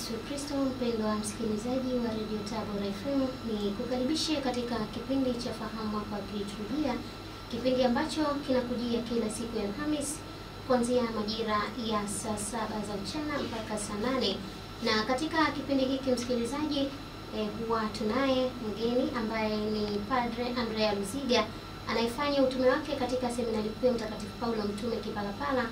Yesu Kristo. Mpendwa msikilizaji wa Radio Tabora FM, ni kukaribishe katika kipindi cha Fahamu hapa Liturujia, kipindi ambacho kinakujia kila siku ya Alhamisi kuanzia majira ya saa 7 za mchana mpaka saa 8. Na katika kipindi hiki msikilizaji, huwa tunaye mgeni ambaye ni Padre Andrea Luziga, anayefanya utume wake katika seminari kuu ya Mtakatifu Paulo Mtume Kipalapala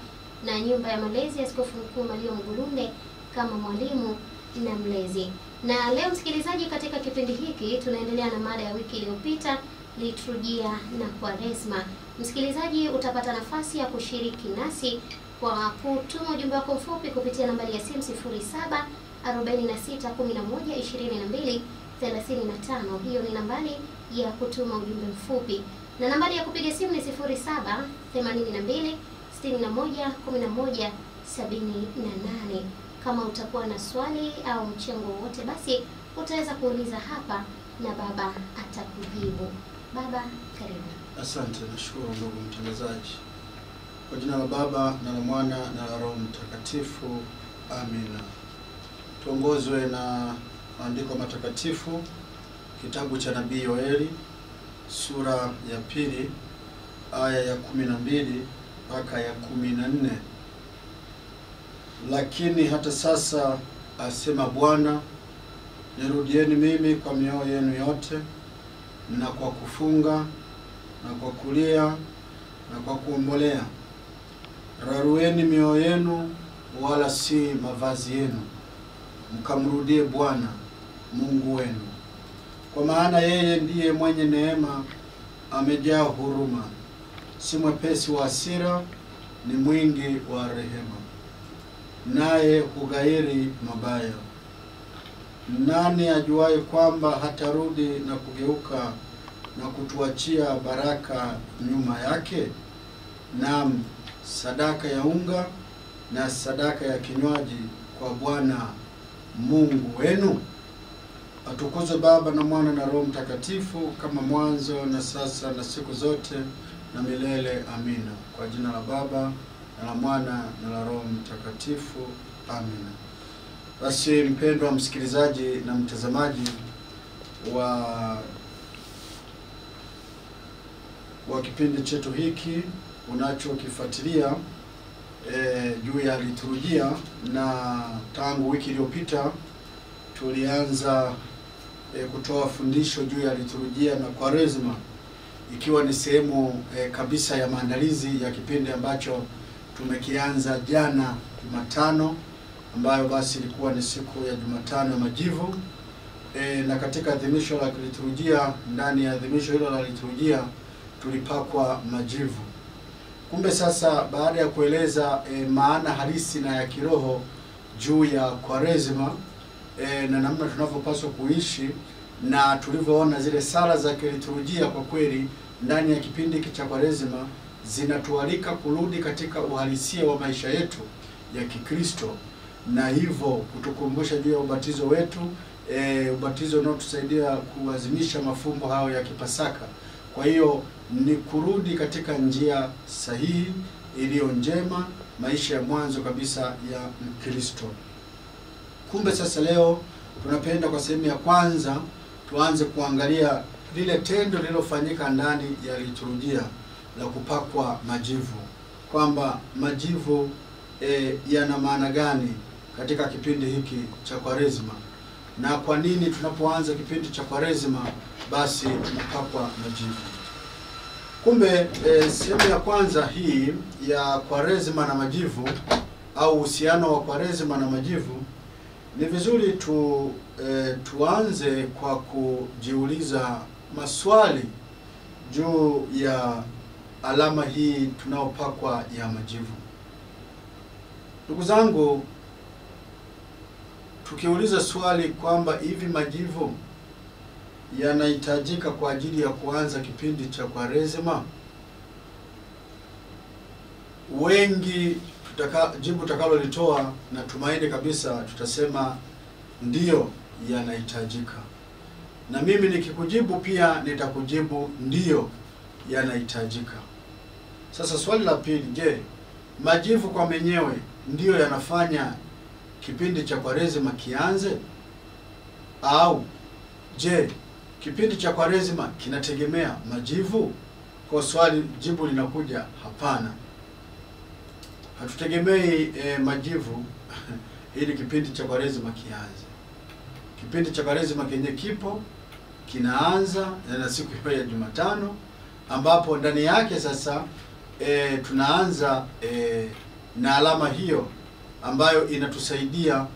na nyumba ya malezi ya Askofu Mkuu Mario Mgulunde kama mwalimu na mlezi. Na leo msikilizaji, katika kipindi hiki tunaendelea na mada ya wiki iliyopita, liturujia na Kwaresma. Msikilizaji, utapata nafasi ya kushiriki nasi kwa kutuma ujumbe wako mfupi kupitia nambari ya simu 07 46 11 22 35. Hiyo ni nambari ya kutuma ujumbe mfupi, na nambari ya kupiga simu ni 07 82 61 11 78. Kama utakuwa na swali au mchango wote, basi utaweza kuuliza hapa na baba atakujibu. Baba, karibu. Asante, nashukuru ndugu mtangazaji. Kwa jina la Baba na la Mwana na la Roho Mtakatifu. Amina. Tuongozwe na maandiko matakatifu, kitabu cha Nabii Yoeli sura ya 2 aya ya 12 mpaka ya 14. Lakini hata sasa, asema Bwana, nirudieni mimi kwa mioyo yenu yote, na kwa kufunga na kwa kulia na kwa kuombolea. Rarueni mioyo yenu, wala si mavazi yenu, mkamrudie Bwana Mungu wenu. Kwa maana yeye ndiye mwenye neema, amejaa huruma, si mwepesi wa hasira, ni mwingi wa rehema, naye hughairi mabaya. Nani ajuaye kwamba hatarudi na kugeuka na kutuachia baraka nyuma yake? Naam, sadaka ya unga na sadaka ya kinywaji kwa Bwana Mungu wenu. Atukuzwe Baba na Mwana na Roho Mtakatifu, kama mwanzo na sasa na siku zote na milele. Amina. Kwa jina la Baba na la Mwana na la Roho Mtakatifu. Amina. Basi mpendwa msikilizaji na mtazamaji wa kipindi chetu hiki unachokifuatilia juu ya liturujia, na tangu wiki iliyopita tulianza kutoa fundisho juu ya liturujia na Kwaresma, ikiwa ni sehemu kabisa ya maandalizi ya kipindi ambacho tumekianza jana Jumatano, ambayo basi ilikuwa ni siku ya Jumatano ya Majivu. Na katika adhimisho la liturujia, ndani ya adhimisho hilo la liturujia tulipakwa majivu. Kumbe sasa, baada ya kueleza maana halisi na ya kiroho juu ya Kwaresma na namna tunavyopaswa kuishi, na tulivyoona zile sala za liturujia, kwa kweli ndani ya kipindi cha Kwaresma zinatualika kurudi katika uhalisia wa maisha yetu ya Kikristo, na hivyo kutukumbusha juu ya ubatizo wetu, ubatizo unaotusaidia kuadhimisha mafumbo hayo ya Kipasaka. Kwa hiyo ni kurudi katika njia sahihi iliyo njema, maisha ya mwanzo kabisa ya Mkristo. Kumbe sasa leo tunapenda kwa sehemu ya kwanza tuanze kuangalia lile tendo lililofanyika ndani ya liturujia la kupakwa majivu, kwamba majivu yana maana gani katika kipindi hiki cha Kwaresma, na kwa nini tunapoanza kipindi cha Kwaresma basi tunapakwa majivu. Kumbe sehemu ya kwanza hii ya Kwaresma na majivu, au uhusiano wa Kwaresma na majivu, ni vizuri tuanze kwa kujiuliza maswali juu ya alama hii tunaopakwa ya majivu. Ndugu zangu, tukiuliza swali kwamba hivi majivu yanahitajika kwa ajili ya kuanza kipindi cha Kwaresma, wengi jibu tutakalolitoa na tumaini kabisa tutasema ndiyo, yanahitajika. Na mimi nikikujibu pia nitakujibu ndiyo, yanahitajika. Sasa swali la pili, je, majivu kwa menyewe ndiyo yanafanya kipindi cha Kwaresima kianze? Au je, kipindi cha Kwaresima kinategemea majivu? Kwa swali jibu linakuja hapana. Hatutegemei majivu ili kipindi cha Kwaresima kianze. Kipindi cha Kwaresima kenye kipo kinaanza na siku ya Jumatano, ambapo ndani yake sasa tunaanza na alama hiyo ambayo inatusaidia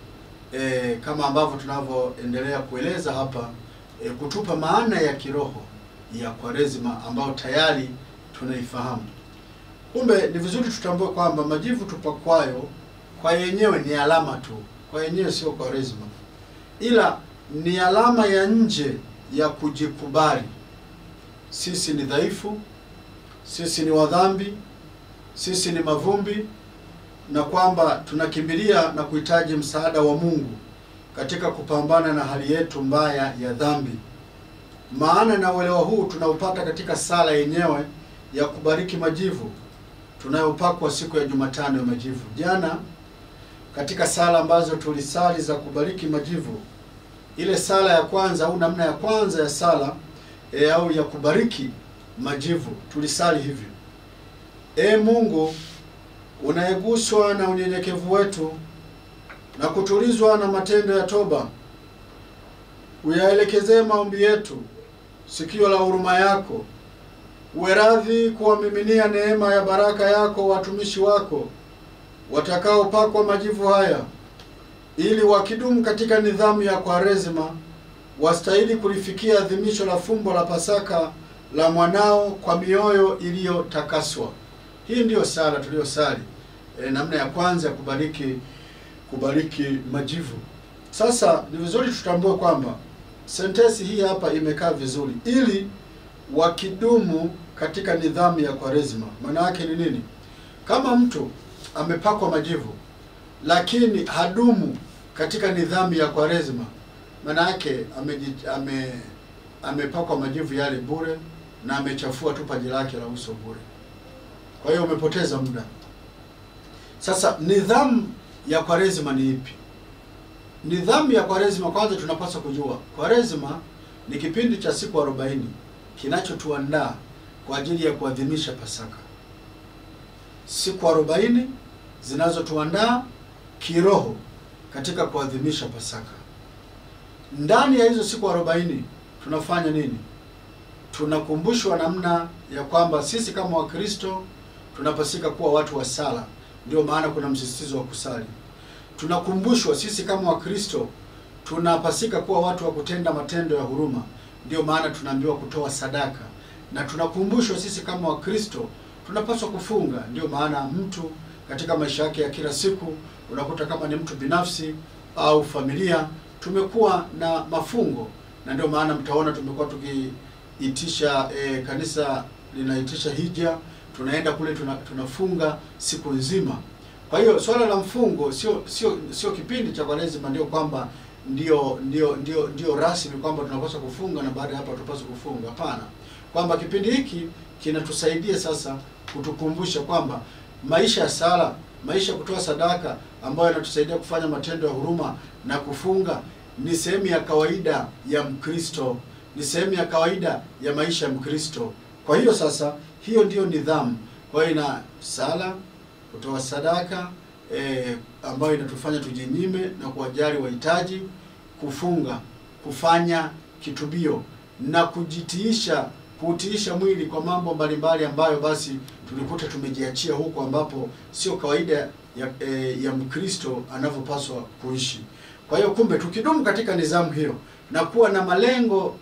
kama ambavyo tunavyoendelea kueleza hapa kutupa maana ya kiroho ya Kwaresima ambayo tayari tunaifahamu. Kumbe ni vizuri tutambue kwamba majivu tupakwayo kwa yenyewe ni alama tu, kwa yenyewe sio Kwaresima, ila ni alama ya nje ya kujikubali sisi ni dhaifu, sisi ni wadhambi, sisi ni mavumbi, na kwamba tunakimbilia na kuhitaji msaada wa Mungu katika kupambana na hali yetu mbaya ya dhambi. Maana na uelewa huu tunaupata katika sala yenyewe ya kubariki majivu tunayopakwa siku ya Jumatano ya majivu. Jana katika sala ambazo tulisali za kubariki majivu, ile sala ya kwanza au namna ya kwanza ya sala au ya kubariki majivu tulisali hivyo: Mungu unayeguswa na unyenyekevu wetu na kutulizwa na matendo ya toba, uyaelekezee maombi yetu sikio la huruma yako, uwe radhi kuwamiminia neema ya baraka yako watumishi wako watakaopakwa majivu haya, ili wakidumu katika nidhamu ya Kwaresima wastahili kulifikia adhimisho la fumbo la Pasaka la mwanao kwa mioyo iliyotakaswa. Hii ndiyo sala tuliyosali namna ya kwanza ya kubariki majivu. Sasa ni vizuri tutambue kwamba sentensi hii hapa imekaa vizuri, ili wakidumu katika nidhamu ya Kwaresima. Maana yake ni nini? Kama mtu amepakwa majivu lakini hadumu katika nidhamu ya Kwaresima, maana yake amepakwa majivu yale bure na amechafua tu paji lake la uso bure. Kwa hiyo umepoteza muda. Sasa nidhamu ya Kwaresima ni ipi? Nidhamu ya Kwaresima, kwanza tunapaswa kujua Kwaresima ni kipindi cha siku 40 kinachotuandaa kwa ajili ya kuadhimisha Pasaka. Siku 40 zinazotuandaa kiroho katika kuadhimisha Pasaka. Ndani ya hizo siku 40 tunafanya nini? Tunakumbushwa namna ya kwamba sisi kama Wakristo tunapasika kuwa watu wa sala. Ndio maana kuna msisitizo wa kusali. Tunakumbushwa sisi kama Wakristo tunapasika kuwa watu wa kutenda matendo ya huruma. Ndio maana tunaambiwa kutoa sadaka. Na tunakumbushwa sisi kama Wakristo tunapaswa kufunga. Ndio maana mtu katika maisha yake ya kila siku unakuta kama ni mtu binafsi au familia tumekuwa na mafungo. Na ndio maana mtaona tumekuwa tukiitisha kanisa linaitisha hija, tunaenda kule tunafunga siku nzima. Kwa hiyo swala la mfungo sio kipindi cha Kwaresima ndio kwamba ndio rasmi kwamba tunapaswa kufunga na baada ya hapo tupaswa kufunga. Hapana. Kwamba kipindi hiki kinatusaidia sasa kutukumbusha kwamba maisha ya sala, maisha kutoa sadaka ambayo yanatusaidia kufanya matendo ya huruma na kufunga ni sehemu ya kawaida ya Mkristo, ni sehemu ya kawaida ya maisha ya Mkristo. Kwa hiyo sasa hiyo ndiyo nidhamu. Kwa hiyo ina sala, kutoa sadaka ambayo inatufanya tujinyime na kuwajali wahitaji, kufunga, kufanya kitubio na kutiisha mwili kwa mambo mbalimbali ambayo basi tulikuta tumejiachia huko, ambapo sio kawaida ya Mkristo anavyopaswa kuishi. Kwa hiyo kumbe tukidumu katika nidhamu hiyo na kuwa na malengo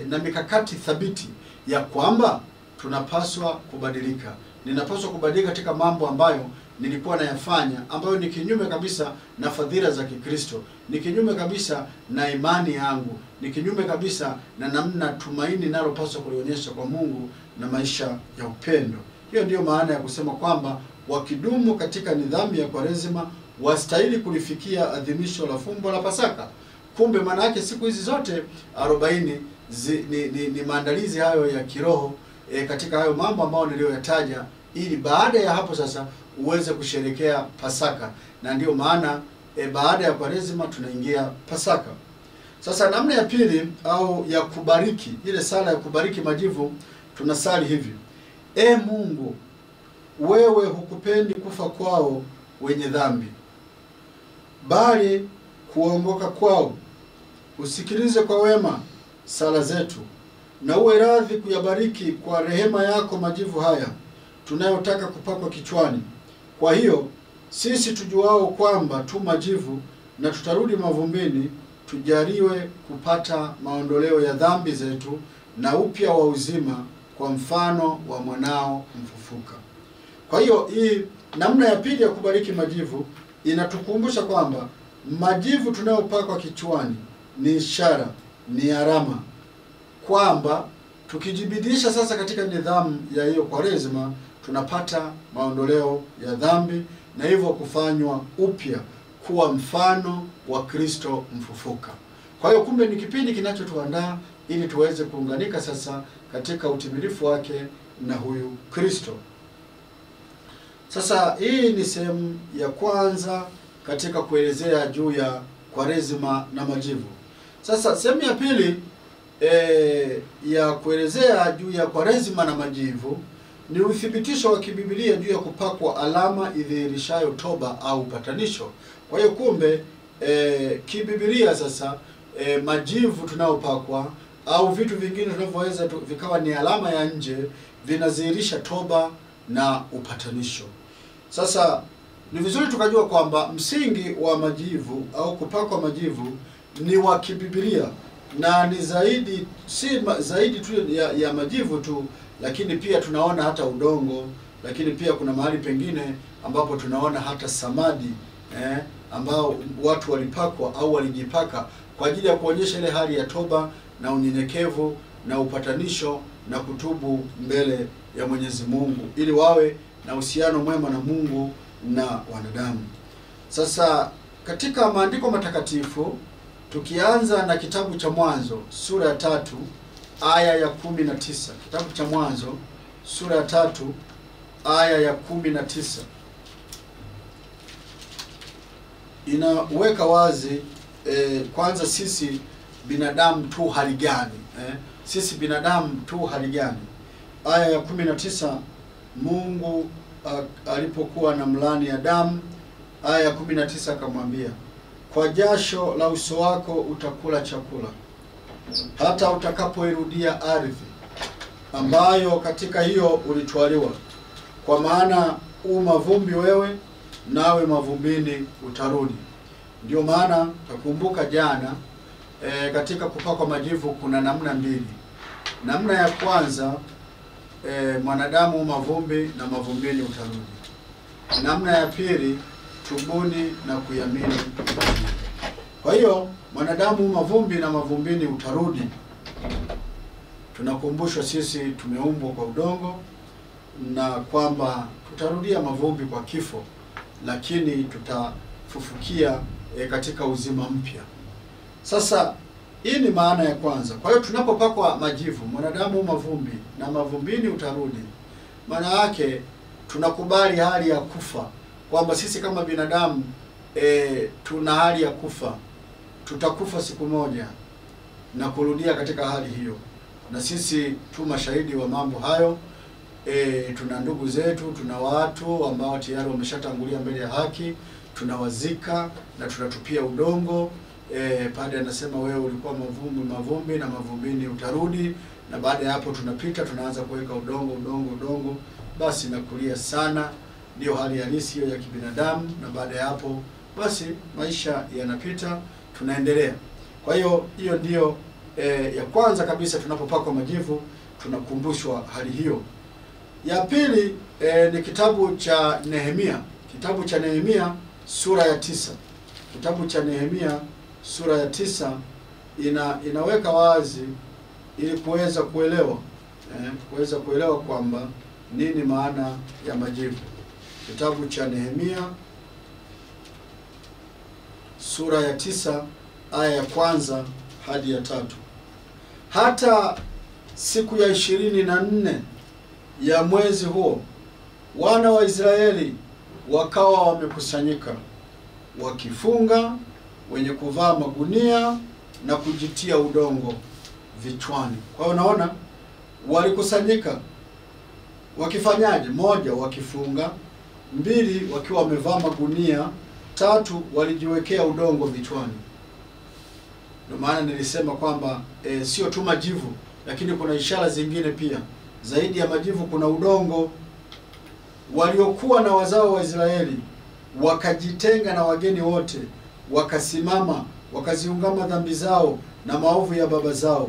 na mikakati thabiti ya kwamba tunapaswa kubadilika. Ninapaswa kubadilika katika mambo ambayo nilikuwa nayafanya, ambayo ni kinyume kabisa na fadhila za Kikristo, ni kinyume kabisa na imani yangu, ni kinyume kabisa na namna tumaini nalopaswa kulionyesha kwa Mungu na maisha ya upendo. Hiyo ndiyo maana ya kusema kwamba wakidumu katika nidhamu ya Kwaresima wastahili kulifikia adhimisho la fumbo la Pasaka. Kumbe maana yake siku hizi zote 40 ni maandalizi hayo ya kiroho katika hayo mambo ambayo niliyoyataja, ili baada ya hapo sasa uweze kusherekea Pasaka. Na ndiyo maana baada ya Kwaresima tunaingia Pasaka. Sasa namna ya pili au ya kubariki, ile sala ya kubariki majivu, tunasali hivi: E Mungu, wewe hukupendi kufa kwao wenye dhambi, bali kuongoka kwao. Usikilize kwa wema sala zetu, na uwe radhi kuyabariki kwa rehema yako majivu haya tunayotaka kupakwa kichwani. Kwa hiyo sisi tujuao kwamba tu majivu na tutarudi mavumbini, tujaliwe kupata maondoleo ya dhambi zetu na upya wa uzima kwa mfano wa mwanao mfufuka. Kwa hiyo hii namna ya pili ya kubariki majivu inatukumbusha kwamba majivu tunayopakwa kichwani ni ishara, ni alama kwamba tukijibidisha sasa katika nidhamu ya hiyo Kwaresima tunapata maondoleo ya dhambi na hivyo kufanywa upya kuwa mfano wa Kristo mfufuka. Kwa hiyo kumbe ni kipindi kinachotuandaa ili tuweze kuunganika sasa katika utimilifu wake na huyu Kristo. Sasa hii ni sehemu ya kwanza katika kuelezea juu ya Kwaresima na majivu. Sasa sehemu ya pili ya kuelezea juu ya Kwaresima na majivu ni uthibitisho wa kibibilia juu ya kupakwa alama idhihirishayo toba au upatanisho. Kwa hiyo kumbe kibibilia sasa majivu tunayopakwa au vitu vingine tunavyoweza vikawa ni alama ya nje vinadhihirisha toba na upatanisho. Sasa ni vizuri tukajua kwamba msingi wa majivu au kupakwa majivu ni wa kibibilia na ni zaidi, si zaidi tu ya majivu tu, lakini pia tunaona hata udongo, lakini pia kuna mahali pengine ambapo tunaona hata samadi ambao watu walipakwa au walijipaka kwa ajili ya kuonyesha ile hali ya toba na unyenyekevu na upatanisho na kutubu mbele ya Mwenyezi Mungu ili wawe na uhusiano mwema na Mungu na wanadamu. Sasa katika maandiko matakatifu tukianza na kitabu cha Mwanzo sura ya 3 aya ya 19. Kitabu cha Mwanzo sura ya 3 aya ya 19 inaweka wazi kwanza sisi binadamu tu hali gani, sisi binadamu tu hali gani. Aya ya 19, Mungu alipokuwa na mlani Adamu, aya ya 19 akamwambia, kwa jasho la uso wako utakula chakula hata utakapoirudia ardhi ambayo katika hiyo ulitwaliwa, kwa maana mavumbi wewe, nawe mavumbini utarudi. Ndio maana takumbuka jana katika kupakwa majivu kuna namna mbili. Namna ya kwanza mwanadamu mavumbi na mavumbini utarudi. Namna ya pili tubuni na kuyamini. Kwa hiyo mwanadamu mavumbi na mavumbini utarudi. Tunakumbushwa sisi tumeumbwa kwa udongo na kwamba tutarudia mavumbi kwa kifo, lakini tutafufukia katika uzima mpya. Sasa hii ni maana ya kwanza. Kwa hiyo tunapopakwa majivu, mwanadamu mavumbi na mavumbini utarudi, maana yake tunakubali hali ya kufa, kwamba sisi kama binadamu tuna hali ya kufa, tutakufa siku moja na kurudia katika hali hiyo, na sisi tu mashahidi wa mambo hayo. Tuna ndugu zetu, tuna watu ambao tayari wameshatangulia mbele ya haki, tunawazika na tunatupia udongo. Pale anasema wewe ulikuwa mavumbi na mavumbini utarudi, na baada ya hapo tunapita tunaanza kuweka udongo, basi nakulia sana. Ndio hali halisi hiyo ya kibinadamu, na baada ya hapo basi maisha yanapita, tunaendelea. Kwa hiyo hiyo ndio ya kwanza kabisa, tunapopakwa majivu tunakumbushwa hali hiyo. Ya pili ni kitabu cha Nehemia. Kitabu cha Nehemia sura ya 9. Kitabu cha Nehemia sura ya 9 inaweka wazi ili kuweza kuelewa kwamba nini maana ya majivu. Kitabu cha Nehemia sura ya 9 aya ya 1 hadi ya 3. Hata siku ya 24 ya mwezi huo wana wa Israeli wakawa wamekusanyika wakifunga, wenye kuvaa magunia na kujitia udongo vichwani. Kwa hiyo unaona walikusanyika wakifanyaje? Moja, wakifunga; mbili, wakiwa wamevaa magunia; tatu, walijiwekea udongo vichwani. Ndio maana nilisema kwamba sio tu majivu, lakini kuna ishara zingine pia. Zaidi ya majivu kuna udongo. Waliokuwa na wazao wa Israeli wakajitenga na wageni wote, wakasimama, wakaziungama dhambi zao na maovu ya baba zao.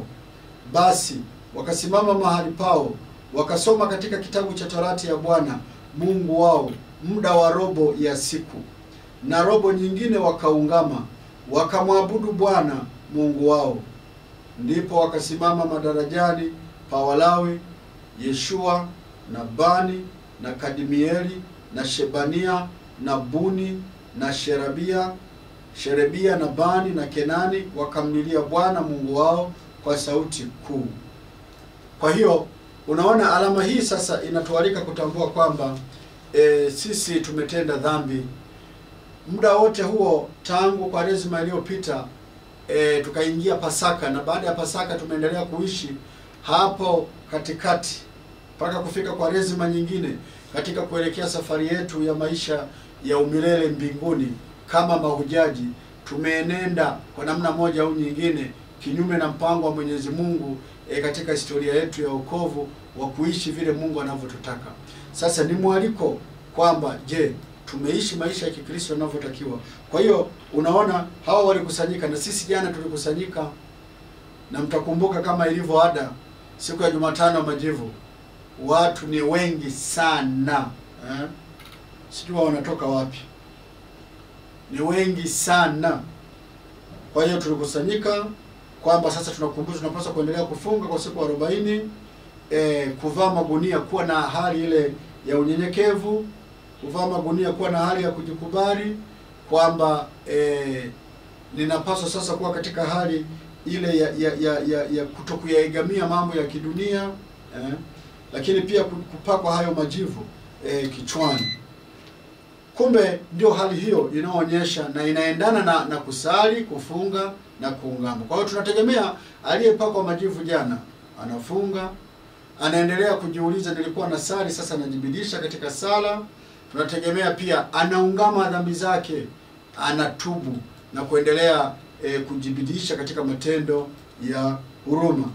Basi wakasimama mahali pao, wakasoma katika kitabu cha Torati ya Bwana Mungu wao muda wa robo ya siku, na robo nyingine wakaungama, wakamwabudu Bwana Mungu wao. Ndipo wakasimama madarajani pa Walawi, Yeshua na Bani na Kadimieli na Shebania na Buni na Sherebia na Bani na Kenani, wakamlilia Bwana Mungu wao kwa sauti kuu. Kwa hiyo unaona alama hii sasa inatualika kutambua kwamba sisi tumetenda dhambi. Muda wote huo tangu Kwaresima iliyopita tukaingia Pasaka, na baada ya Pasaka tumeendelea kuishi hapo katikati mpaka kufika Kwaresima nyingine katika kuelekea safari yetu ya maisha ya umilele mbinguni. Kama mahujaji tumeenenda kwa namna moja au nyingine kinyume na mpango wa Mwenyezi Mungu katika historia yetu ya wokovu wa kuishi vile Mungu anavyotutaka. Sasa ni mwaliko kwamba je, tumeishi maisha ya Kikristo yanavyotakiwa? Kwa hiyo unaona hawa walikusanyika, na sisi jana tulikusanyika, na mtakumbuka kama ilivyo ada siku ya Jumatano majivu, watu ni wengi sana. Sijui wanatoka wapi, ni wengi sana. Kwa hiyo tulikusanyika kwamba sasa tunapaswa kuendelea kufunga kwa siku 40, kuvaa magunia, kuwa na hali ile ya unyenyekevu, kuvaa magunia, kuwa na hali ya kujikubali kwamba ninapaswa sasa kuwa katika hali ile ya kutokuyaigamia mambo ya kidunia, lakini pia kupakwa hayo majivu kichwani. Kumbe ndio hali hiyo inaonyesha na inaendana na kusali, kufunga na kuungama. Kwa hiyo tunategemea aliyepakwa majivu jana anafunga, anaendelea kujiuliza, nilikuwa na sali, sasa najibidisha katika sala. Tunategemea pia anaungama dhambi zake, anatubu na kuendelea kujibidisha katika matendo ya huruma.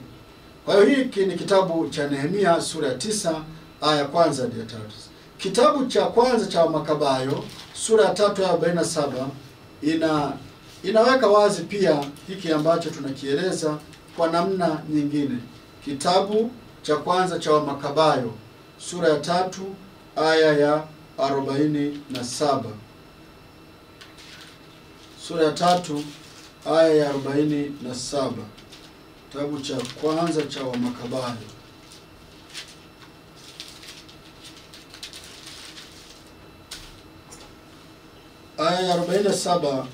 Kwa hiyo hiki ni kitabu cha Nehemia sura ya 9 aya kwanza hadi 3. Kitabu cha kwanza cha Makabayo sura ya 3 aya 47 inaweka wazi pia hiki ambacho tunakieleza kwa namna nyingine. Kitabu cha kwanza cha Makabayo sura ya 3 aya ya 47. Sura ya 3 aya ya 47. Kitabu cha kwanza cha Makabayo. Aya ya 47.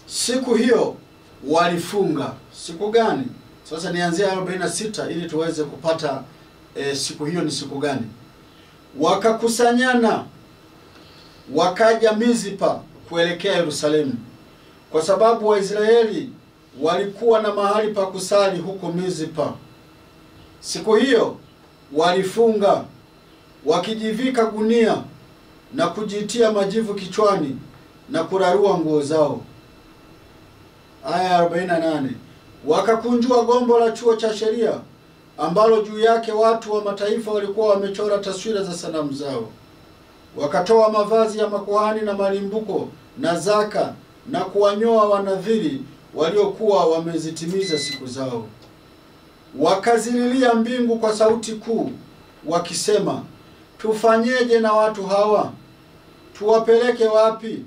Siku hiyo walifunga. Siku gani? Sasa nianzie 46 ili tuweze kupata siku hiyo ni siku gani. Wakakusanyana, wakaja Mizipa kuelekea Yerusalemu, kwa sababu Waisraeli walikuwa na mahali pa kusali huko Mizipa. Siku hiyo walifunga, wakijivika gunia na kujitia majivu kichwani na kurarua nguo zao. Aya 48. Wakakunjua gombo la chuo cha sheria, ambalo juu yake watu wa mataifa walikuwa wamechora taswira za sanamu zao. Wakatoa mavazi ya makuhani na malimbuko na zaka, na kuwanyoa wanadhiri waliokuwa wamezitimiza siku zao. Wakazililia mbingu kwa sauti kuu, wakisema, tufanyeje na watu hawa? Tuwapeleke wapi?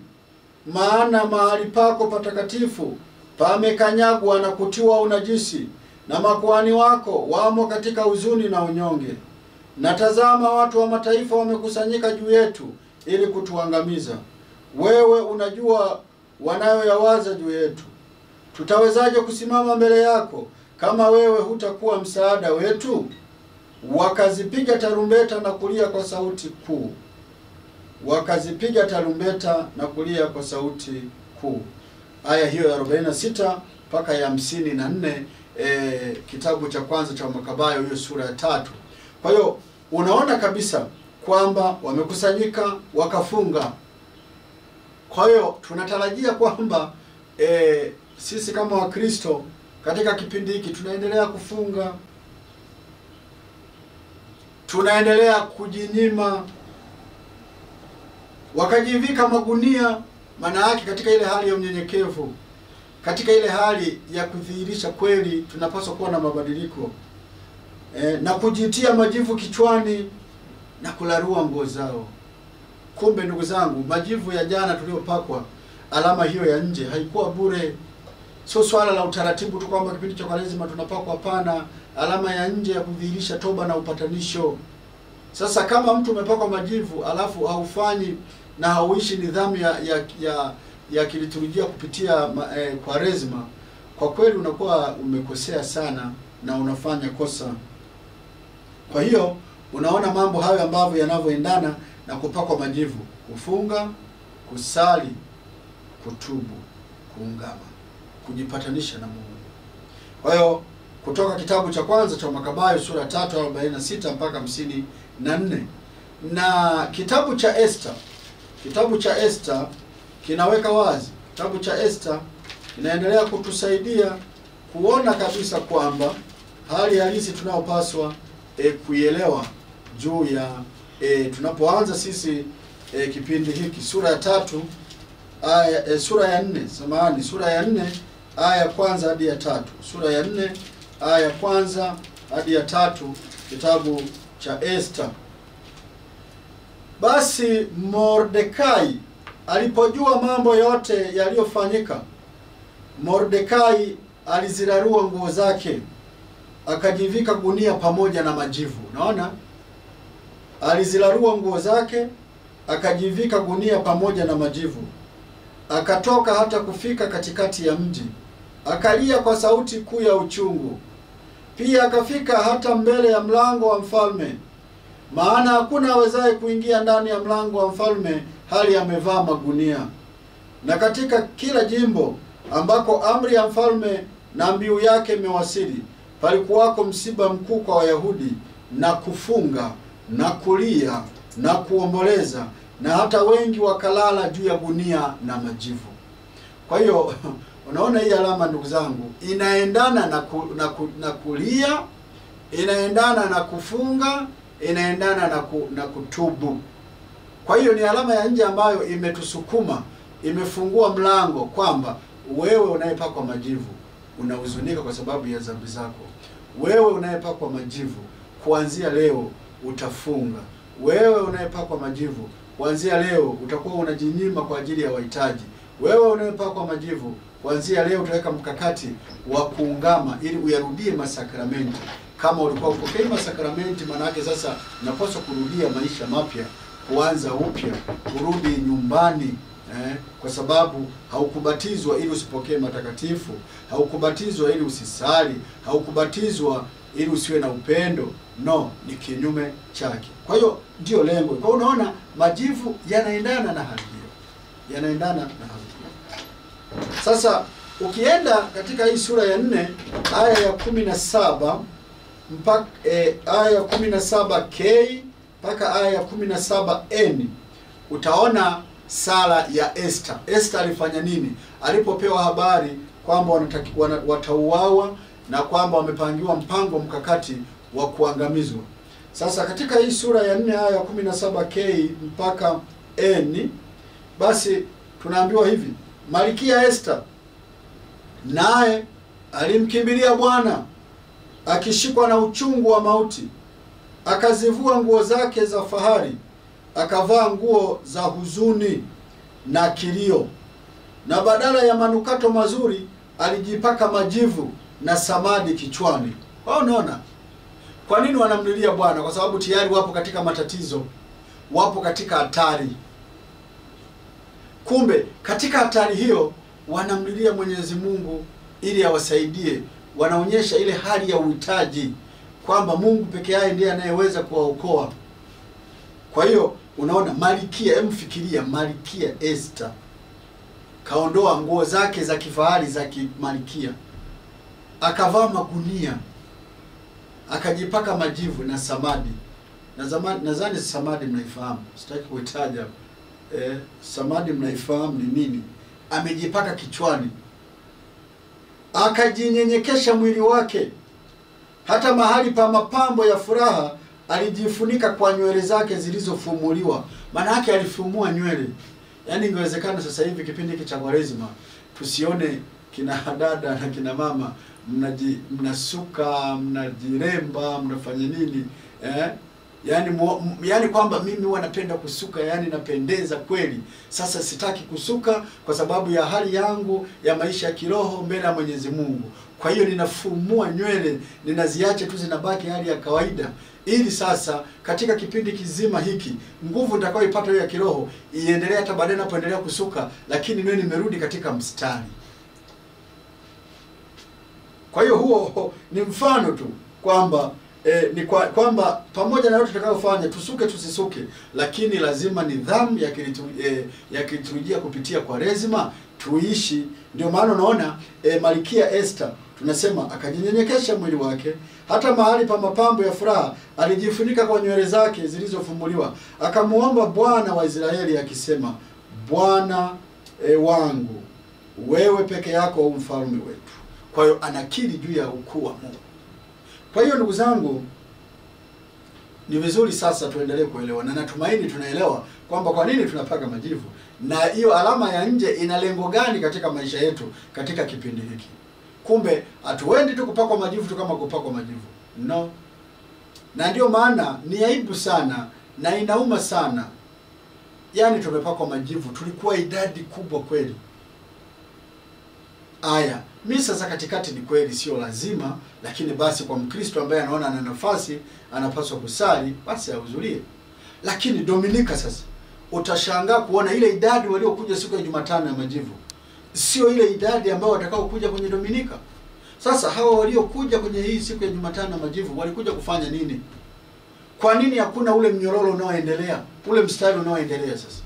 Maana mahali pako patakatifu pamekanyagwa na kutiwa unajisi, na makuhani wako wamo katika huzuni na unyonge. Na tazama, watu wa mataifa wamekusanyika juu yetu ili kutuangamiza. Wewe unajua wanayoyawaza juu yetu. Tutawezaje kusimama mbele yako kama wewe hutakuwa msaada wetu? Wakazipiga tarumbeta na kulia kwa sauti kuu. wakazipiga tarumbeta na kulia kwa sauti kuu. Aya hiyo ya 46 mpaka ya 54, kitabu cha kwanza cha Makabayo, hiyo sura ya 3. Kwa hiyo unaona kabisa kwamba wamekusanyika wakafunga. Kwa hiyo tunatarajia kwamba sisi kama Wakristo katika kipindi hiki tunaendelea kufunga, tunaendelea kujinyima, wakajivika magunia, maana yake katika ile hali ya unyenyekevu, katika ile hali ya kudhihirisha kweli tunapaswa kuwa na mabadiliko, na kujitia majivu kichwani na kularua nguo zao. Kumbe ndugu zangu, majivu ya jana tuliyopakwa, alama hiyo ya nje haikuwa bure. Sio swala la utaratibu tu kwamba kipindi cha Kwaresima tunapakwa, hapana. Alama ya nje ya kudhihirisha toba na upatanisho. Sasa kama mtu umepakwa majivu alafu haufanyi na hauishi nidhamu ya kiliturujia kupitia Kwaresima, kwa kweli unakuwa umekosea sana na unafanya kosa. Kwa hiyo unaona mambo hayo ambavyo yanavyoendana na kupakwa majivu: kufunga, kusali, kutubu, kuungama, kujipatanisha na Mungu. Kwa hiyo kutoka kitabu cha kwanza cha Makabayo sura 3:46 mpaka 54, na kitabu cha Esther. Kitabu cha Esther kinaweka wazi, kitabu cha Esther kinaendelea kutusaidia kuona kabisa kwamba hali halisi tunayopaswa kuielewa juu ya tunapoanza sisi kipindi hiki. Sura ya 3 aya sura ya 4 aya ya kwanza hadi ya 3. Sura ya 4 aya ya kwanza hadi ya 3, kitabu cha Esther. Basi Mordekai alipojua mambo yote yaliyofanyika, Mordekai alizirarua nguo zake, akajivika gunia pamoja na majivu. Unaona? Alizirarua nguo zake, akajivika gunia pamoja na majivu. Akatoka hata kufika katikati ya mji, akalia kwa sauti kuu ya uchungu. Pia akafika hata mbele ya mlango wa mfalme, maana hakuna awezaye kuingia ndani ya mlango wa mfalme hali amevaa magunia. Na katika kila jimbo ambako amri ya mfalme na mbiu yake imewasili, palikuwako msiba mkuu kwa Wayahudi, na kufunga na kulia na kuomboleza, na hata wengi wakalala juu ya gunia na majivu. Kwa hiyo unaona hii alama ndugu zangu inaendana na kulia, inaendana na kufunga, inaendana na kutubu. Kwa hiyo ni alama ya nje ambayo imetusukuma, imefungua mlango kwamba wewe unayepakwa majivu unahuzunika kwa sababu ya dhambi zako. Wewe unayepakwa majivu kuanzia leo utafunga. Wewe unayepakwa majivu kuanzia leo utakuwa unajinyima kwa ajili ya wahitaji. Wewe unayepakwa majivu kuanzia leo utaweka mkakati wa kuungama ili uyarudie masakramenti. Kama ulikuwa upokei masakramenti, maana yake sasa unapaswa kurudia maisha mapya, kuanza upya, kurudi nyumbani. Kwa sababu haukubatizwa ili usipokee matakatifu, haukubatizwa ili usisali, haukubatizwa ili usiwe na upendo. No, ni kinyume chake. Kwa hiyo ndio lengo. Kwa unaona majivu yanaendana na hali hiyo. Yanaendana na hali hiyo. Sasa ukienda katika hii sura ya 4 aya ya 17 mpaka aya ya 17k mpaka aya ya 17n, utaona sala ya Esther. Esther alifanya nini alipopewa habari kwamba watauawa na kwamba wamepangiwa mpango mkakati wa kuangamizwa? Sasa katika hii sura ya 4 aya ya 17k mpaka n, basi tunaambiwa hivi: Malkia Esther naye alimkimbilia Bwana akishikwa na uchungu wa mauti, akazivua nguo zake za fahari, akavaa nguo za huzuni na kilio, na badala ya manukato mazuri alijipaka majivu na samadi kichwani. Unaona kwa nini wanamlilia Bwana? Kwa sababu tayari wapo katika matatizo, wapo katika hatari. Kumbe katika hatari hiyo wanamlilia Mwenyezi Mungu ili awasaidie. Wanaonyesha ile hali ya uhitaji kwamba Mungu peke yake ndiye anayeweza kuwaokoa. Kwa hiyo Unaona, Malkia, emfikiria Malkia Esther kaondoa nguo zake za kifahari za kimalkia, akavaa magunia, akajipaka majivu na samadi. Nadhani samadi mnaifahamu, sitaki kuitaja. Samadi mnaifahamu ni nini? Amejipaka kichwani, akajinyenyekesha mwili wake, hata mahali pa mapambo ya furaha alijifunika kwa nywele zake zilizofumuliwa. Maana yake alifumua nywele. Yaani ingewezekana sasa hivi kipindi hiki cha Kwaresima tusione kina dada na kina mama mnasuka, mnajiremba, mnafanya nini, yani kwamba mimi huwa napenda kusuka, yani napendeza kweli. Sasa sitaki kusuka kwa sababu ya hali yangu ya maisha ya kiroho mbele ya Mwenyezi Mungu. Kwa hiyo ninafumua nywele, ninaziache tu zinabaki hali ya kawaida, ili sasa katika kipindi kizima hiki nguvu nitakayoipata ya kiroho iendelee hata baadaye napoendelea kusuka, lakini niwe nimerudi katika mstari. Kwa hiyo huo ni mfano tu kwamba kwamba pamoja na yote tutakayofanya, tusuke tusisuke, lakini lazima nidhamu ya kiliturujia kupitia Kwaresima tuishi. Ndio maana unaona Malkia Esther tunasema akajinyenyekesha mwili wake, hata mahali pa mapambo ya furaha alijifunika kwa nywele zake zilizofumuliwa, akamuomba Bwana wa Israeli akisema, Bwana wangu, wewe peke yako u mfalme wetu. Kwa hiyo anakiri juu ya ukuu wa Mungu. Kwa hiyo ndugu zangu, ni vizuri sasa tuendelee kuelewa, na natumaini tunaelewa kwamba kwa nini tunapaka majivu, na hiyo alama ya nje ina lengo gani katika maisha yetu katika kipindi hiki. Kumbe hatuendi tu kupakwa majivu tu kama kupakwa majivu. No. Na ndio maana ni aibu sana na inauma sana. Yaani tumepakwa majivu, tulikuwa idadi kubwa kweli. Aya, misa za katikati ni kweli sio lazima, lakini basi kwa Mkristo ambaye anaona ana nafasi, anapaswa kusali, basi ahudhurie. Lakini Dominika sasa, utashangaa kuona ile idadi waliokuja siku ya Jumatano ya majivu sio ile idadi ambao watakao kuja kwenye Dominika. Sasa hawa waliokuja kwenye hii siku ya Jumatano ya majivu walikuja kufanya nini? Kwa nini hakuna ule mnyororo unaoendelea, ule mstari unaoendelea sasa?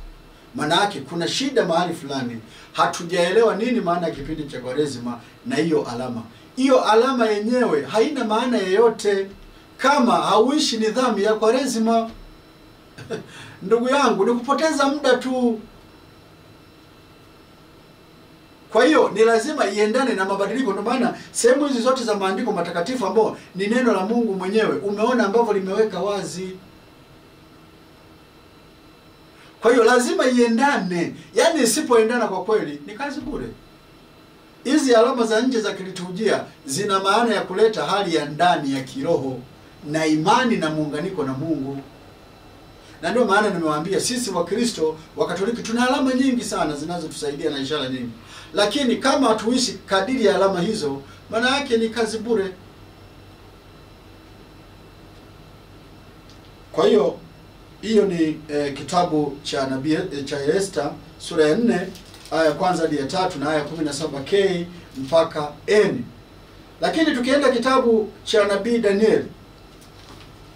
Maana yake kuna shida mahali fulani. Hatujaelewa nini maana ya kipindi cha Kwaresima na hiyo alama. Hiyo alama yenyewe haina maana yoyote kama hauishi nidhamu ya Kwaresima. Ndugu yangu, ni kupoteza muda tu. Kwa hiyo ni lazima iendane na mabadiliko. Ndio maana sehemu hizi zote za maandiko matakatifu ambao ni neno la Mungu mwenyewe, umeona ambavyo limeweka wazi. Kwa hiyo lazima iendane. Yaani isipoendana kwa kweli ni kazi bure. Hizi alama za nje za kiliturujia zina maana ya kuleta hali ya ndani ya kiroho na imani na muunganiko na Mungu. Na ndio maana nimewaambia sisi Wakristo wa Katoliki tuna alama nyingi sana zinazotusaidia na ishara nyingi. Lakini kama hatuishi kadiri ya alama hizo, maana yake ni kazi bure. Kwa hiyo ni kitabu cha nabii cha Esther sura ya 4 aya kwanza hadi ya 3 na aya 17k mpaka n. Lakini tukienda kitabu cha nabii Daniel,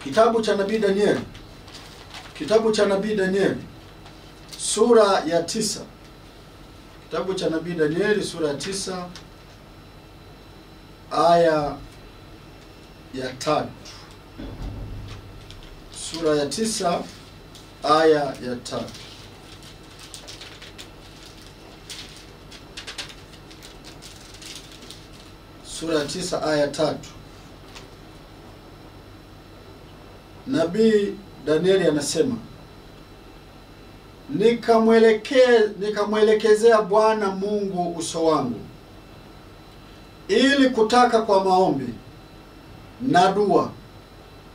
kitabu cha nabii Daniel sura ya 9, kitabu cha nabii Daniel sura ya 9 aya ya 3, sura ya 9 aya ya 3. Sura ya 9 aya 3. Nabii Danieli anasema, nikamwelekezea Bwana Mungu uso wangu ili kutaka kwa maombi na dua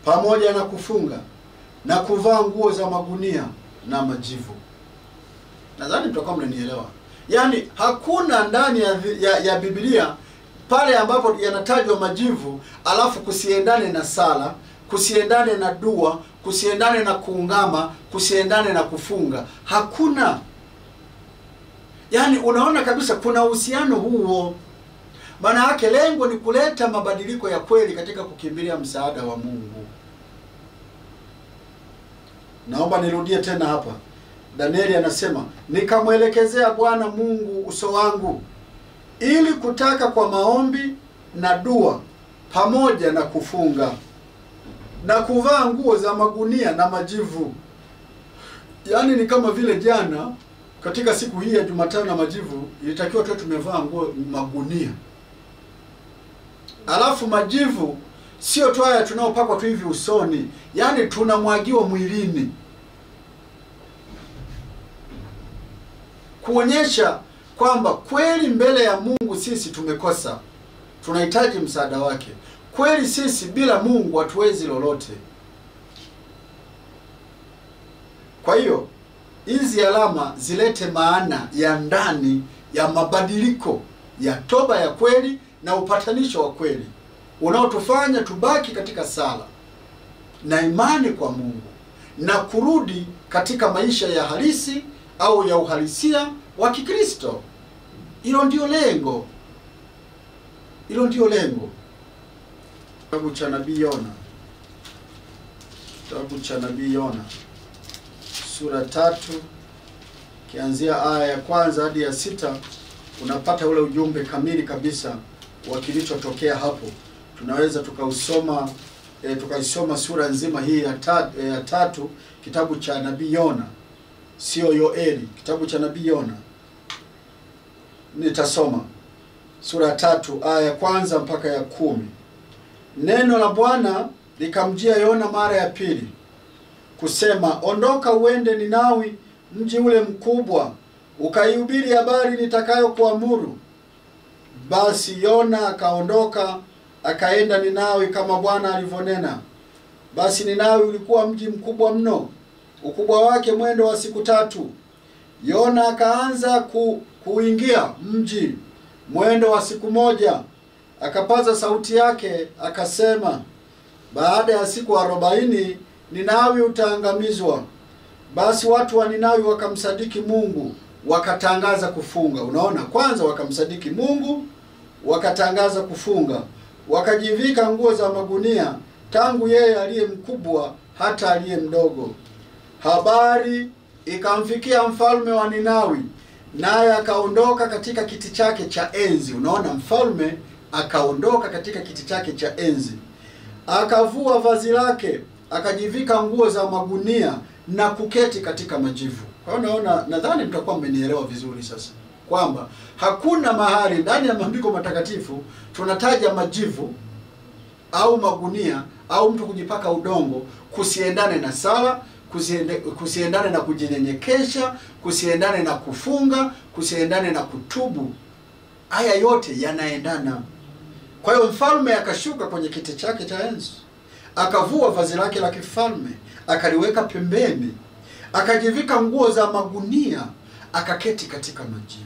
pamoja na kufunga na kuvaa nguo za magunia na majivu. Nadhani mtakuwa mnanielewa. Yaani hakuna ndani ya Biblia pale ambapo yanatajwa majivu alafu kusiendane na sala, kusiendane na dua, kusiendane na kuungama, kusiendane na kufunga. Hakuna. Yaani unaona kabisa kuna uhusiano huo. Maana yake lengo ni kuleta mabadiliko ya kweli katika kukimbilia msaada wa Mungu. Naomba nirudie tena hapa. Danieli anasema, nikamwelekezea Bwana Mungu uso wangu ili kutaka kwa maombi na dua pamoja na kufunga na kuvaa nguo za magunia na majivu. Yaani ni kama vile jana katika siku hii ya Jumatano na majivu ilitakiwa tu tumevaa nguo magunia. Alafu majivu sio tu haya tunaopakwa tu hivi usoni, yaani tunamwagiwa mwilini. Kuonyesha kwamba kweli mbele ya Mungu sisi tumekosa. Tunahitaji msaada wake. Kweli sisi bila Mungu hatuwezi lolote. Kwa hiyo hizi alama zilete maana ya ndani ya mabadiliko ya toba ya kweli na upatanisho wa kweli unaotufanya tubaki katika sala na imani kwa Mungu na kurudi katika maisha ya halisi au ya uhalisia wa Kikristo. Hilo ndio lengo. Hilo ndio lengo. Kitabu cha Nabii Yona. Kitabu cha Nabii Yona sura 3 kianzia aya ya 1 hadi ya 6 unapata ule ujumbe kamili kabisa wa kilichotokea hapo. Tunaweza tukaisoma sura nzima hii ya 3 kitabu cha Nabii Yona. Sio Yoeli, kitabu cha Nabii Yona. Nitasoma sura 3 aya ya 1 mpaka ya 10. Neno la Bwana likamjia Yona mara ya pili kusema, ondoka uende Ninawi, mji ule mkubwa, ukaihubiri habari nitakayokuamuru. Basi Yona akaondoka akaenda Ninawi kama Bwana alivyonena. Basi Ninawi ulikuwa mji mkubwa mno, ukubwa wake mwendo wa siku 3. Yona akaanza kuingia mji mwendo wa siku 1. Akapaza sauti yake akasema, baada ya siku 40 Ninawi utaangamizwa. Basi watu wa Ninawi wakamsadiki Mungu, wakatangaza kufunga. Unaona, kwanza wakamsadiki Mungu, wakatangaza kufunga. Wakajivika nguo za magunia, tangu yeye aliye mkubwa hata aliye mdogo. Habari ikamfikia mfalme wa Ninawi, naye akaondoka katika kiti chake cha enzi. Unaona, mfalme akaondoka katika kiti chake cha enzi. Akavua vazi lake, akajivika nguo za magunia na kuketi katika majivu. Kwa hiyo naona, nadhani mtakuwa mmenielewa vizuri sasa kwamba hakuna mahali ndani ya maandiko matakatifu tunataja majivu au magunia au mtu kujipaka udongo kusiendane na sala, kusiendane na kujinyenyekesha, kusiendane na kufunga, kusiendane na kutubu. Haya yote yanaendana. Kwa hiyo mfalme akashuka kwenye kiti chake cha enzi, akavua vazi lake la kifalme, akaliweka pembeni, akajivika nguo za magunia, akaketi katika majivu.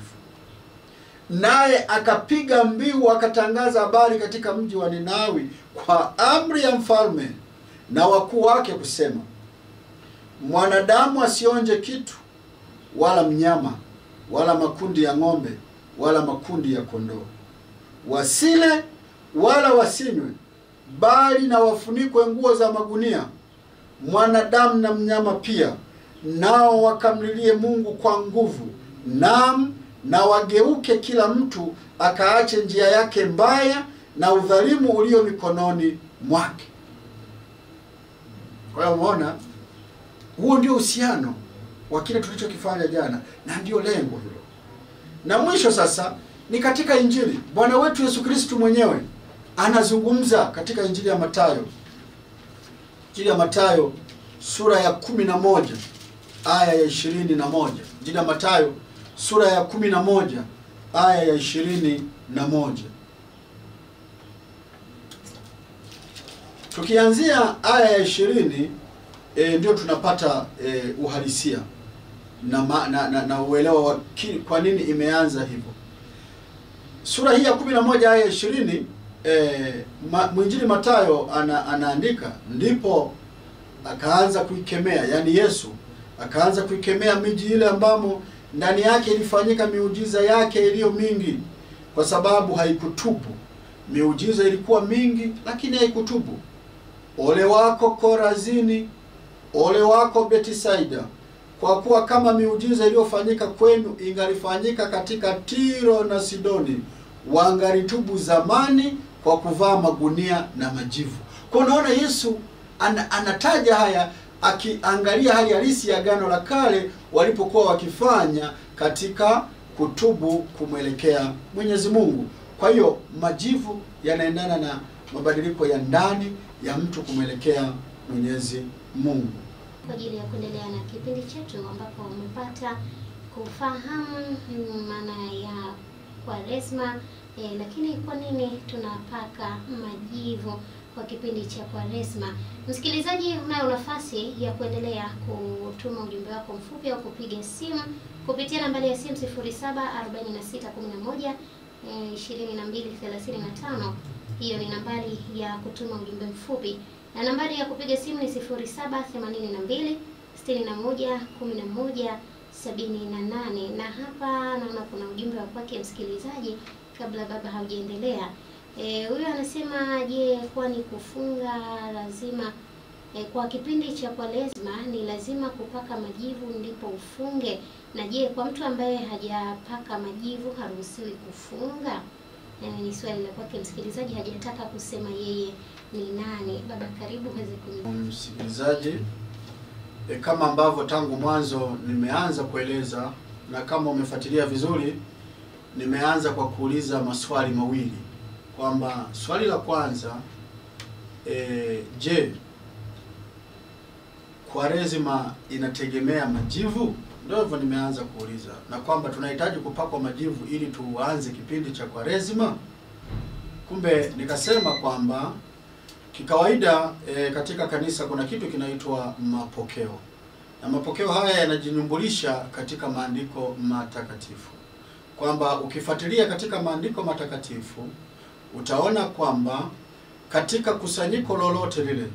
Naye akapiga mbiu, akatangaza habari katika mji wa Ninawi kwa amri ya mfalme na wakuu wake kusema, mwanadamu asionje kitu, wala mnyama, wala makundi ya ng'ombe, wala makundi ya kondoo. Wasile wala wasinywe, bali na wafunikwe nguo za magunia, mwanadamu na mnyama pia. Nao wakamlilie Mungu kwa nguvu, na wageuke kila mtu akaache njia yake mbaya na udhalimu ulio mikononi mwake. Kwa hiyo umeona, huo ndio uhusiano wa kile tulichokifanya jana, na ndio lengo hilo. Na mwisho sasa ni katika Injili. Bwana wetu Yesu Kristo mwenyewe anazungumza katika Injili ya Mathayo. Injili ya Mathayo sura ya 11 aya ya 21. Injili ya Mathayo sura ya 11 aya ya 21. Tukianzia aya ya 20 ndio tunapata uhalisia na uelewa wa kwa nini imeanza hivyo. Sura hii ya 11 aya ya 20 mwinjili Mathayo anaandika, ndipo akaanza kuikemea, yani Yesu akaanza kuikemea miji ile ambamo ndani yake ilifanyika miujiza yake iliyo mingi, kwa sababu haikutubu. Miujiza ilikuwa mingi lakini haikutubu. Ole wako Korazini, ole wako Betisaida, kwa kuwa kama miujiza iliyofanyika kwenu ingalifanyika katika Tiro na Sidoni, wangalitubu zamani kwa kuvaa magunia na majivu. Kwa unaona Yesu anataja haya akiangalia hali halisi ya Agano la Kale walipokuwa wakifanya katika kutubu kumwelekea Mwenyezi Mungu. Kwa hiyo majivu yanaendana na mabadiliko ya ndani ya mtu kumwelekea Mwenyezi Mungu. Kwa ajili ya kuendelea na kipindi chetu ambapo umepata kufahamu maana ya Kwaresma, lakini kwa nini tunapaka majivu kwa kipindi cha Kwaresma. Msikilizaji, unayo nafasi ya kuendelea kutuma ujumbe wako mfupi au kupiga simu kupitia nambari ya simu 074611 2235. Hiyo ni nambari ya kutuma ujumbe mfupi, na nambari ya kupiga simu ni 0782 61 11 78. Na hapa naona kuna ujumbe wa kwake msikilizaji kabla baba haujaendelea. Huyu anasema, je, kwani kufunga lazima kwa kipindi cha Kwaresma ni lazima kupaka majivu ndipo ufunge? Na je, kwa mtu ambaye hajapaka majivu haruhusiwi kufunga? Ni swali la kwake msikilizaji, hajataka kusema yeye ni nani. Baba, karibu uweze kujibu. Msikilizaji, kama ambavyo tangu mwanzo nimeanza kueleza, na kama umefuatilia vizuri, nimeanza kwa kuuliza maswali mawili, kwamba swali la kwanza, je, Kwaresma inategemea majivu? Ndio hivyo nimeanza kuuliza, na kwamba tunahitaji kupakwa majivu ili tuanze kipindi cha Kwaresma. Kumbe nikasema kwamba kikawaida katika kanisa kuna kitu kinaitwa mapokeo, na mapokeo haya yanajinyumbulisha katika maandiko matakatifu, kwamba ukifuatilia katika maandiko matakatifu utaona kwamba katika kusanyiko lolote lile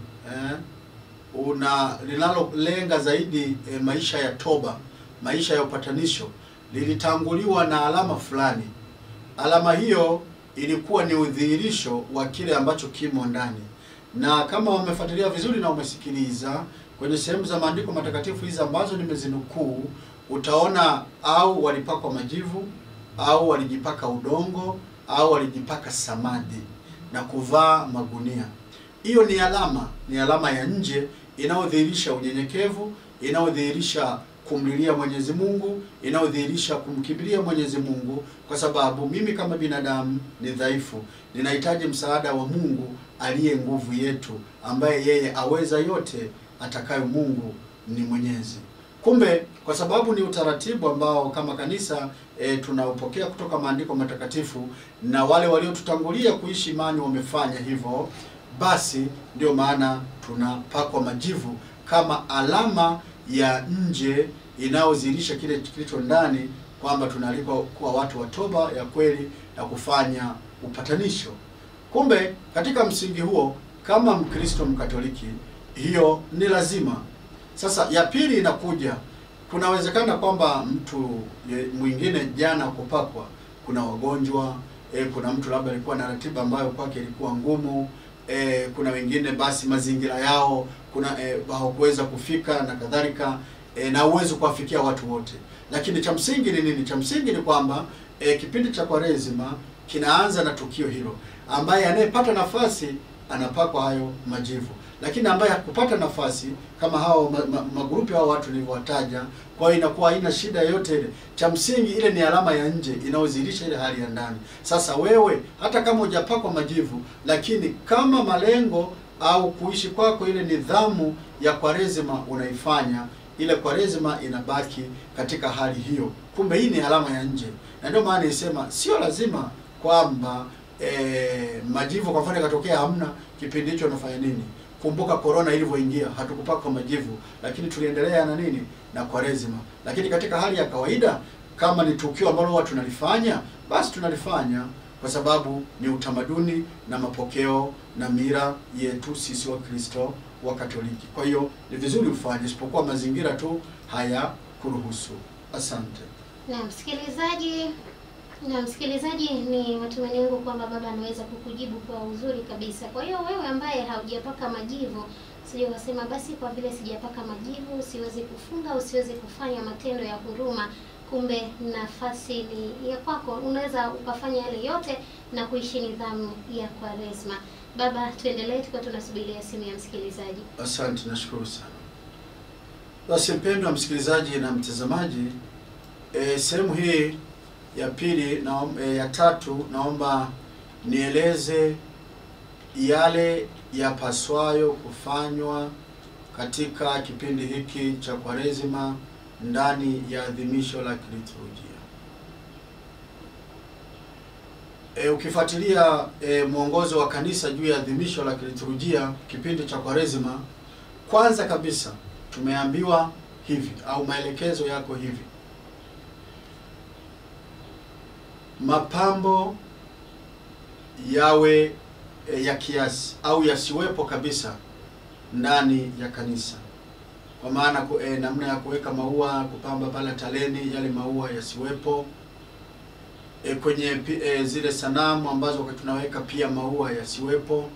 linalolenga zaidi maisha ya toba, maisha ya upatanisho, lilitanguliwa na alama fulani. Alama hiyo ilikuwa ni udhihirisho wa kile ambacho kimo ndani. Na kama umefuatilia vizuri na umesikiliza kwenye sehemu za maandiko matakatifu hizi ambazo nimezinukuu, utaona au walipakwa majivu, au walijipaka udongo, au walijipaka samadi na kuvaa magunia. Hiyo ni alama ya nje inayodhihirisha unyenyekevu, inayodhihirisha kumlilia Mwenyezi Mungu, inayodhihirisha kumkimbilia Mwenyezi Mungu, kwa sababu mimi kama binadamu ni dhaifu, ninahitaji msaada wa Mungu aliye nguvu yetu, ambaye yeye aweza yote, atakayo Mungu ni Mwenyezi. Kumbe kwa sababu ni utaratibu ambao kama kanisa tunaupokea kutoka maandiko matakatifu, na wale waliotutangulia kuishi imani wamefanya hivyo, basi ndio maana tunapakwa majivu kama alama ya nje inayodhihirisha kile kilicho ndani, kwamba tunaalikwa kuwa watu wa toba ya kweli na kufanya upatanisho. Kumbe katika msingi huo, kama Mkristo Mkatoliki, hiyo ni lazima. Sasa ya pili inakuja, kunawezekana kwamba mtu mwingine jana kupakwa, kuna wagonjwa, kuna mtu labda alikuwa na ratiba ambayo kwake ilikuwa ngumu, kuna wengine basi mazingira yao kuna hawakuweza kufika na kadhalika, na uwezo kuwafikia watu wote. Lakini cha msingi ni nini? Cha msingi ni kwamba kipindi cha Kwaresma kinaanza na tukio hilo, ambaye anayepata nafasi anapakwa hayo majivu, lakini ambaye hakupata nafasi kama hao magrupi hao watu nilivyowataja, kwa hiyo inakuwa haina shida yote ile. Cha msingi ile ni alama ya nje inayodhihirisha ile hali ya ndani. Sasa wewe hata kama hujapakwa majivu, lakini kama malengo au kuishi kwako ile nidhamu ya Kwaresma unaifanya, ile Kwaresma inabaki katika hali hiyo. Kumbe hii ni alama ya nje, na ndio maana nisema sio lazima kwamba majivu kwa mfano katokea hamna kipindi hicho unafanya nini. Kumbuka corona ilivyoingia hatukupaka majivu, lakini tuliendelea na nini, na Kwaresma. Lakini katika hali ya kawaida, kama ni tukio ambalo watu tunalifanya, basi tunalifanya kwa sababu ni utamaduni na mapokeo na mira yetu sisi wa Kristo wa Katoliki. Kwa hiyo ni vizuri ufanye, isipokuwa mazingira tu haya kuruhusu. Asante. Na msikilizaji, Na msikilizaji, ni matumaini yangu kwamba baba anaweza kukujibu kwa uzuri kabisa. Kwa hiyo wewe ambaye haujapaka majivu, sije ukasema basi kwa vile sijapaka majivu siwezi kufunga au siwezi kufanya matendo ya huruma. Kumbe nafasi ni ya kwako, unaweza ukafanya yale yote na kuishi nidhamu ya Kwaresma. Baba, tuendelee, tuko tunasubiria simu ya msikilizaji. Asante, nashukuru sana. Basi mpendwa msikilizaji na mtazamaji, sehemu hii ya pili na ya tatu naomba nieleze yale yapaswayo kufanywa katika kipindi hiki cha Kwaresma ndani ya adhimisho la kiliturujia. Ukifuatilia mwongozo wa kanisa juu ya adhimisho la kiliturujia kipindi cha Kwaresma, kwanza kabisa tumeambiwa hivi au maelekezo yako hivi: mapambo yawe ya kiasi au yasiwepo kabisa ndani ya kanisa. Kwa maana namna ya kuweka maua, kupamba pale taleni, yale maua yasiwepo. Kwenye zile sanamu ambazo tunaweka pia maua yasiwepo.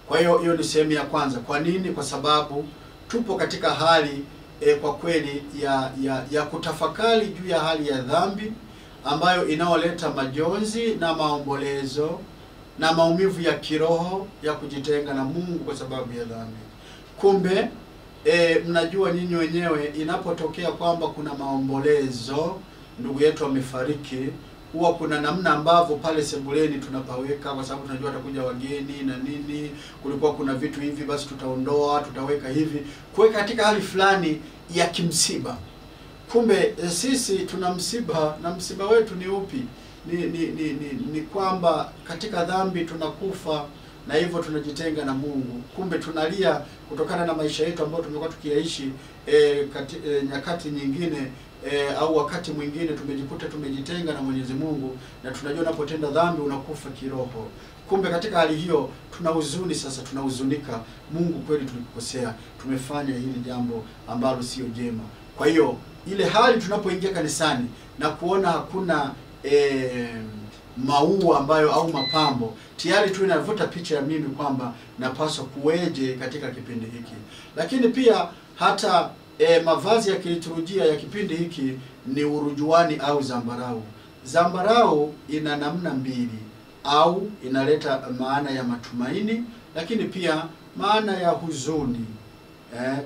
Kwa hiyo ni sehemu ya kwanza. Kwa nini? Kwa sababu tupo katika hali kwa kweli ya kutafakari juu ya hali ya dhambi ambayo inaoleta majonzi na maombolezo na maumivu ya kiroho ya kujitenga na Mungu kwa sababu ya dhambi. Kumbe mnajua nyinyi wenyewe, inapotokea kwamba kuna maombolezo, ndugu yetu amefariki, huwa kuna namna ambavyo pale sebuleni tunapaweka, kwa sababu tunajua atakuja wageni na nini, kulikuwa kuna vitu hivi, basi tutaondoa, tutaweka hivi, kuweka katika hali fulani ya kimsiba. Kumbe sisi tuna msiba, na msiba wetu ni upi? Ni kwamba katika dhambi tunakufa na hivyo tunajitenga na Mungu. Kumbe tunalia kutokana na maisha yetu ambayo tumekuwa tukiyaishi nyakati nyingine au wakati mwingine tumejikuta tumejitenga na Mwenyezi Mungu, na tunajua unapotenda dhambi unakufa kiroho. Kumbe katika hali hiyo tuna huzuni sasa, tunahuzunika, Mungu kweli tulikukosea, tumefanya hili jambo ambalo sio jema. Kwa hiyo ile hali tunapoingia kanisani na kuona hakuna maua ambayo au mapambo, tayari tu inavuta picha ya mimi kwamba napaswa kuweje katika kipindi hiki. Lakini pia hata mavazi ya kiliturujia ya kipindi hiki ni urujuani au zambarau. Zambarau ina namna mbili, au inaleta maana ya matumaini, lakini pia maana ya huzuni.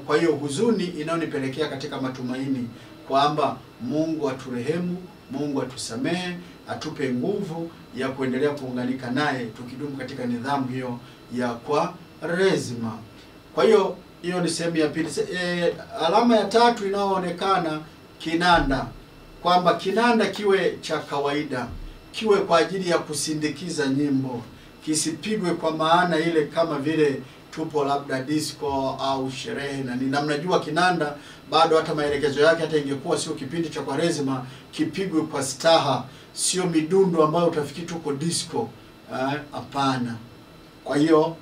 Kwa hiyo huzuni inaonipelekea katika matumaini kwamba Mungu aturehemu, Mungu atusamehe, atupe nguvu ya kuendelea kuunganika naye tukidumu katika nidhamu hiyo ya Kwaresma. Kwa hiyo ni sehemu ya pili. Alama ya tatu inayoonekana, kinanda, kwamba kinanda kiwe cha kawaida, kiwe kwa ajili ya kusindikiza nyimbo, kisipigwe kwa maana ile kama vile tupo labda disco au sherehe na nini. Mnajua kinanda bado hata maelekezo yake, hata ingekuwa sio kipindi cha Kwaresma, kipigwe kwa staha, sio midundo ambayo utafikiri tuko disco. Hapana. Kwa hiyo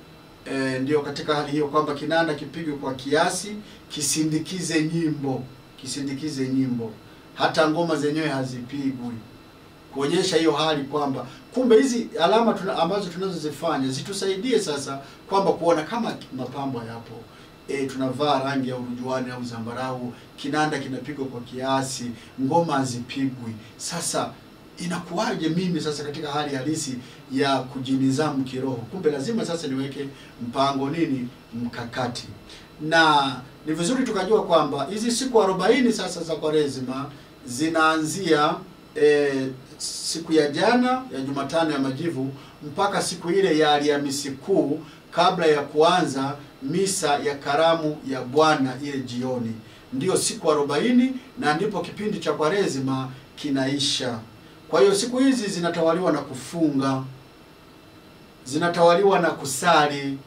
ndio katika hali hiyo kwamba kinanda kipigwe kwa kiasi, kisindikize nyimbo, hata ngoma zenyewe hazipigwi, kuonyesha hiyo hali kwamba kumbe hizi alama ambazo tunazozifanya zitusaidie sasa kwamba kuona kama mapambo yapo. Tunavaa rangi ya urujuani au zambarau, kinanda kinapigwa kwa kiasi, ngoma hazipigwi. Sasa inakuwaje mimi sasa katika hali halisi ya kujinizamu kiroho? Kumbe lazima sasa niweke mpango, mkakati. Na ni vizuri tukajua kwamba hizi siku 40 sasa za Kwaresma zinaanzia siku ya jana ya Jumatano ya Majivu mpaka siku ile ya Alhamisi Kuu, kabla ya kuanza misa ya karamu ya Bwana ile jioni. Ndio siku 40 na ndipo kipindi cha Kwaresma kinaisha. Kwa hiyo siku hizi zinatawaliwa na kufunga, zinatawaliwa na kusali,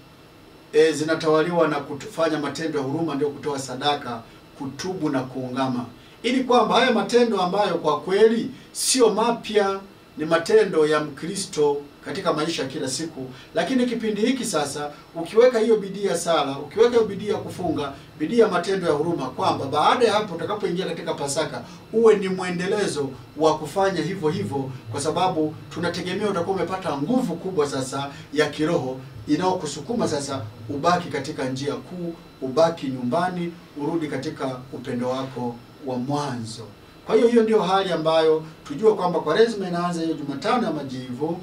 zinatawaliwa na kufanya matendo ya huruma, ndio kutoa sadaka, kutubu na kuungama, ili kwamba haya matendo ambayo kwa kweli sio mapya, ni matendo ya Mkristo katika maisha kila siku. Lakini kipindi hiki sasa, ukiweka hiyo bidii ya sala, ukiweka hiyo bidii ya kufunga, bidii ya matendo ya huruma, kwamba baada ya hapo utakapoingia katika Pasaka uwe ni mwendelezo wa kufanya hivyo hivyo, kwa sababu tunategemea utakuwa umepata nguvu kubwa sasa ya kiroho inayokusukuma sasa ubaki katika njia kuu, ubaki nyumbani, urudi katika upendo wako wa mwanzo. Kwa hiyo hiyo ndio hali ambayo tujue kwamba Kwaresma inaanza hiyo Jumatano ya Majivu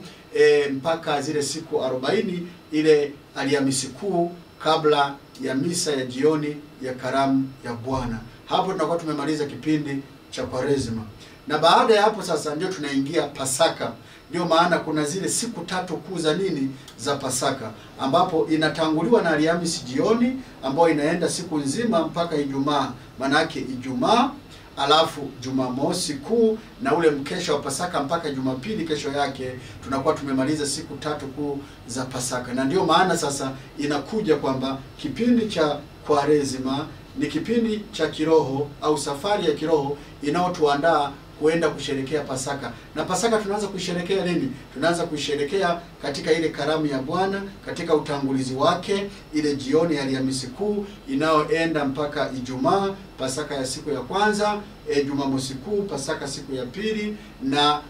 mpaka zile siku 40 ile Alhamisi Kuu, kabla ya misa ya jioni ya karamu ya Bwana. Hapo tunakuwa tumemaliza kipindi cha Kwaresma. Na baada ya hapo sasa ndio tunaingia Pasaka. Ndio maana kuna zile siku 3 kuu za nini, za Pasaka, ambapo inatanguliwa na Alhamisi jioni ambayo inaenda siku nzima mpaka Ijumaa. Maana yake Ijumaa, alafu Jumamosi Kuu na ule mkesha wa Pasaka mpaka Jumapili kesho yake, tunakuwa tumemaliza siku 3 kuu za Pasaka. Na ndio maana sasa inakuja kwamba kipindi cha Kwaresma ni kipindi cha kiroho au safari ya kiroho inayotuandaa kuenda kusherekea Pasaka. Na Pasaka tunaanza kusherekea lini? Tunaanza kusherekea katika ile karamu ya Bwana, katika utangulizi wake, ile jioni ya Alhamisi Kuu inayoenda mpaka Ijumaa, Pasaka ya siku ya kwanza, Jumamosi Kuu, Pasaka siku ya pili, na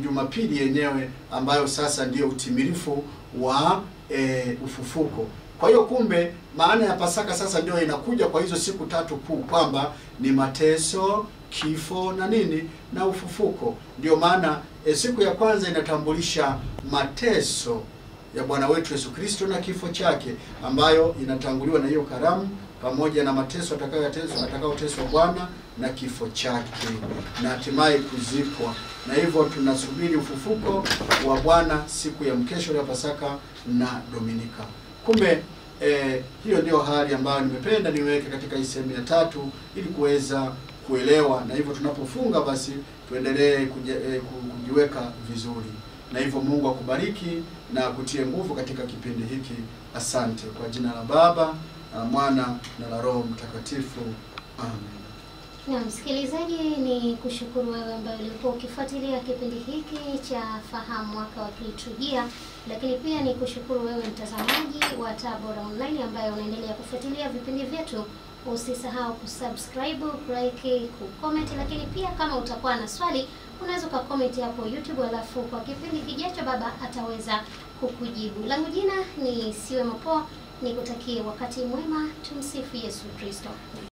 Jumapili yenyewe ambayo sasa ndio utimilifu wa ufufuko. Kwa hiyo kumbe maana ya Pasaka sasa ndio inakuja kwa hizo siku 3 kuu, kwamba ni mateso, kifo na nini, na ufufuko. Ndio maana siku ya kwanza inatambulisha mateso ya Bwana wetu Yesu Kristo na kifo chake, ambayo inatanguliwa na hiyo karamu pamoja na mateso atakayoteswa Bwana na kifo chake na hatimaye kuzikwa. Na hivyo tunasubiri ufufuko wa Bwana siku ya mkesho ya Pasaka na Dominika. Kumbe hiyo ndio hali ambayo nimependa niweke katika hii sehemu ya 3 ili kuweza kuelewa, na hivyo tunapofunga basi tuendelee kujiweka vizuri. Na hivyo Mungu akubariki na kutie nguvu katika kipindi hiki. Asante. Kwa jina la Baba na Mwana na la Roho Mtakatifu. Amen. Na msikilizaji, ni kushukuru wewe ambaye ulikuwa ukifuatilia kipindi hiki cha Fahamu Mwaka wa Kiliturujia, lakini pia ni kushukuru wewe mtazamaji wa Tabora Online ambaye unaendelea kufuatilia vipindi vyetu. Usisahau kusubscribe, like, kucomment, lakini pia kama utakuwa na swali unaweza kucomment hapo YouTube, alafu kwa kipindi kijacho baba ataweza kukujibu. Langu jina ni Siwe Mapoa, nikutakie wakati mwema. Tumsifu Yesu Kristo.